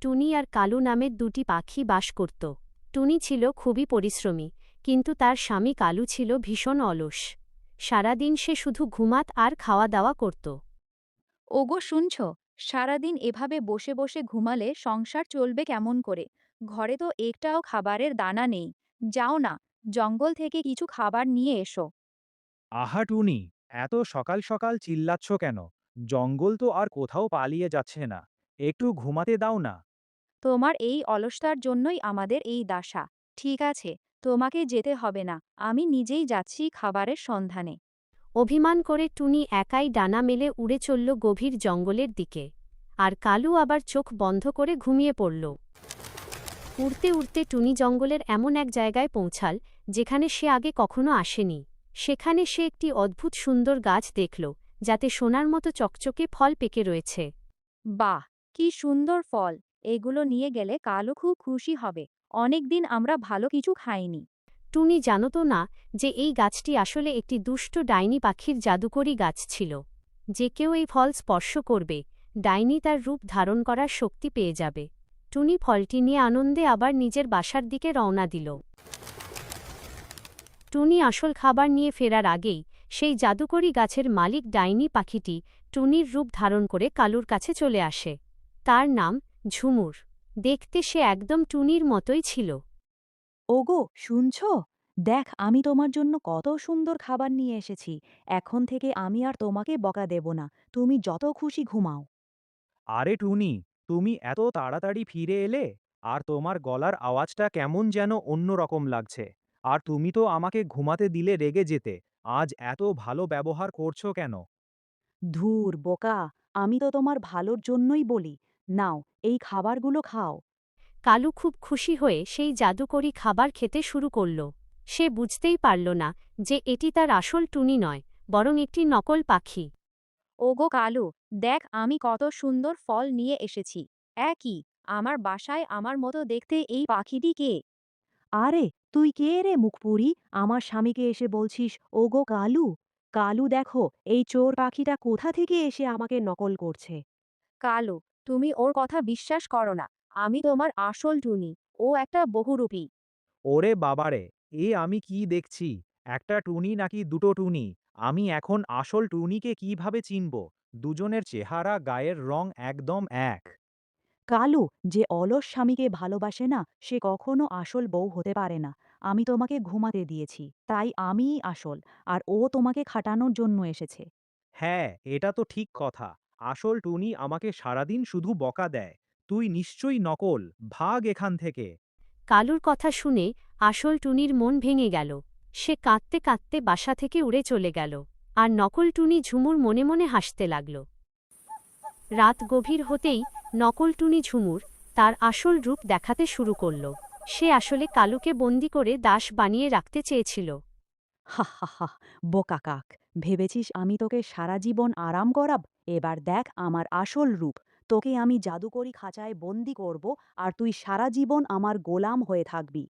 টুনি আর কালু নামের দুটি পাখি বাস করত। টুনি ছিল খুবই পরিশ্রমী, কিন্তু তার স্বামী কালু ছিল ভীষণ অলস। সারাদিন সে শুধু ঘুমাত আর খাওয়া দাওয়া করত। ওগো শুনছ, সারাদিন এভাবে বসে বসে ঘুমালে সংসার চলবে কেমন করে? ঘরে তো একটাও খাবারের দানা নেই। যাও না, জঙ্গল থেকে কিছু খাবার নিয়ে এসো। আহা টুনি, এত সকাল সকাল চিল্লাচ্ছ কেন? জঙ্গল তো আর কোথাও পালিয়ে যাচ্ছে না। একটু ঘুমাতে দাও না। তোমার এই অলসতার জন্যই আমাদের এই দাশা। ঠিক আছে, তোমাকে যেতে হবে না, আমি নিজেই যাচ্ছি খাবারের সন্ধানে। অভিমান করে টুনি একাই ডানা মেলে উড়ে চলল গভীর জঙ্গলের দিকে। আর কালু আবার চোখ বন্ধ করে ঘুমিয়ে পড়ল। উড়তে উড়তে টুনি জঙ্গলের এমন এক জায়গায় পৌঁছাল যেখানে সে আগে কখনো আসেনি। সেখানে সে একটি অদ্ভুত সুন্দর গাছ দেখল, যাতে সোনার মতো চকচকে ফল পেকে রয়েছে। বাহ, কি সুন্দর ফল! এগুলো নিয়ে গেলে কালু খুব খুশি হবে। অনেকদিন আমরা ভালো কিছু খাইনি। টুনি জানত না যে এই গাছটি আসলে একটি দুষ্ট ডাইনি পাখির জাদুকরী গাছ ছিল। যে কেউ এই ফল স্পর্শ করবে, ডাইনি তার রূপ ধারণ করার শক্তি পেয়ে যাবে। টুনি ফলটি নিয়ে আনন্দে আবার নিজের বাসার দিকে রওনা দিল। টুনি আসল খাবার নিয়ে ফেরার আগেই সেই জাদুকরী গাছের মালিক ডাইনি পাখিটি টুনির রূপ ধারণ করে কালুর কাছে চলে আসে। তার নাম ঝুমুর। দেখতে সে একদম টুনির মতোই ছিল। ওগো শুনছ? দেখ, আমি তোমার জন্য কত সুন্দর খাবার নিয়ে এসেছি। এখন থেকে আমি আর তোমাকে বকা দেব না। তুমি যত খুশি ঘুমাও। আরে টুনি, তুমি এত তাড়াতাড়ি ফিরে এলে? আর তোমার গলার আওয়াজটা কেমন যেন অন্যরকম লাগছে। আর তুমি তো আমাকে ঘুমাতে দিলে রেগে যেতে। আজ এত ভালো ব্যবহার করছো কেন? ধুর বোকা, আমি তো তোমার ভালোর জন্যই বলি। নাও, এই খাবারগুলো খাও। কালু খুব খুশি হয়ে সেই জাদুকরী খাবার খেতে শুরু করল। সে বুঝতেই পারল না যে এটি তার আসল টুনি নয়, বরং একটি নকল পাখি। ওগো কালু, দেখ আমি কত সুন্দর ফল নিয়ে এসেছি। একই, আমার বাসায় আমার মতো দেখতে এই পাখিটি কে? আরে, তুই কে রে মুখপুরি? আমার স্বামীকে এসে বলছিস ওগো কালু? কালু দেখো, এই চোর পাখিটা কোথা থেকে এসে আমাকে নকল করছে। কালু, তুমি ওর কথা বিশ্বাস করো না। আমি তোমার আসল টুনি। ও একটা বহুরূপী। ওরে বাবারে, আমি কি দেখছি? একটা টুনি নাকি দুটো টুনি? আমি এখন আসল টুনিকে কিভাবে চিনব? দুজনের চেহারা, গায়ের রং একদম এক। কালু, যে অলস স্বামীকে ভালোবাসে না, সে কখনো আসল বউ হতে পারে না। আমি তোমাকে ঘুমাতে দিয়েছি, তাই আমিই আসল। আর ও তোমাকে খাটানোর জন্য এসেছে। হ্যাঁ, এটা তো ঠিক কথা। আসল টুনি আমাকে সারাদিন শুধু বকা দেয়। তুই নিশ্চয়ই নকল। ভাগ এখান থেকে। কালুর কথা শুনে আসল টুনির মন ভেঙে গেল। সে কাঁদতে কাঁদতে বাসা থেকে উড়ে চলে গেল। আর নকল টুনি ঝুমুর মনে মনে হাসতে লাগল। রাত গভীর হতেই নকল টুনি ঝুমুর তার আসল রূপ দেখাতে শুরু করল। সে আসলে কালুকে বন্দি করে দাস বানিয়ে রাখতে চেয়েছিল। হা হা হা, বোকা কাক! ভেবেছিস আমি তোকে সারা জীবন আরাম করাব? এবার দেখ আমার আসল রূপ। তোকে আমি জাদুকরি খাঁচায় বন্দি করব, আর তুই সারা জীবন আমার গোলাম হয়ে থাকবি।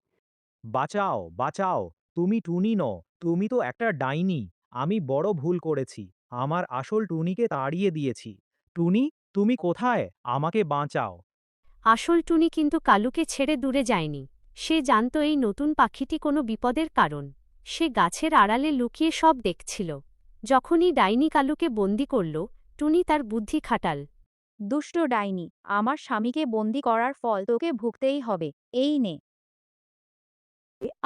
বাঁচাও, বাঁচাও! তুমি টুনি নও, তুমি তো একটা ডাইনি। আমি বড় ভুল করেছি। আমার আসল টুনিকে তাড়িয়ে দিয়েছি। টুনি, তুমি কোথায়? আমাকে বাঁচাও। আসল টুনি কিন্তু কালুকে ছেড়ে দূরে যায়নি। সে জানত এই নতুন পাখিটি কোনো বিপদের কারণ। সে গাছের আড়ালে লুকিয়ে সব দেখছিল। যখনই ডাইনি কালুকে বন্দি করল, টুনি তার বুদ্ধি খাটাল। দুষ্ট ডাইনি, আমার স্বামীকে বন্দি করার ফল তোকে ভুগতেই হবে। এই নে।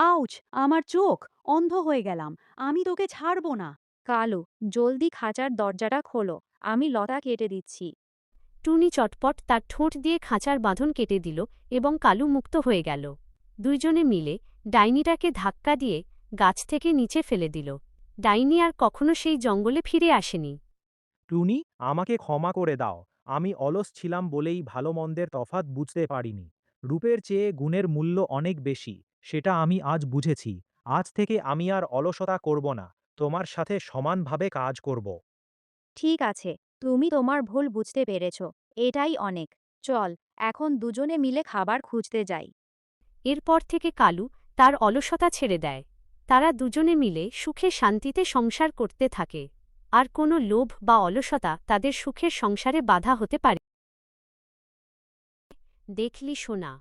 আউচ! আমার চোখ! অন্ধ হয়ে গেলাম। আমি তোকে ছাড়ব না। কালু, জলদি খাঁচার দরজাটা খোলো। আমি লতা কেটে দিচ্ছি। টুনি চটপট তার ঠোঁট দিয়ে খাঁচার বাঁধন কেটে দিল এবং কালু মুক্ত হয়ে গেল। দুইজনে মিলে ডাইনিটাকে ধাক্কা দিয়ে গাছ থেকে নিচে ফেলে দিল। ডাইনি আর কখনো সেই জঙ্গলে ফিরে আসেনি। টুনি, আমাকে ক্ষমা করে দাও। আমি অলস ছিলাম বলেই ভালো মন্দের তফাৎ বুঝতে পারিনি। রূপের চেয়ে গুণের মূল্য অনেক বেশি। সেটা আমি আজ বুঝেছি। আজ থেকে আমি আর অলসতা করব না। তোমার সাথে সমানভাবে কাজ করব। ঠিক আছে, তুমি তোমার ভুল বুঝতে পেরেছ। এটাই অনেক। চল, এখন দুজনে মিলে খাবার খুঁজতে যাই। এরপর থেকে কালু তার অলসতা ছেড়ে দেয়। তারা দুজনে মিলে সুখে শান্তিতে সংসার করতে থাকে। আর কোনো লোভ বা অলসতা তাদের সুখের সংসারে বাধা হতে পারে দেখলি সোনা,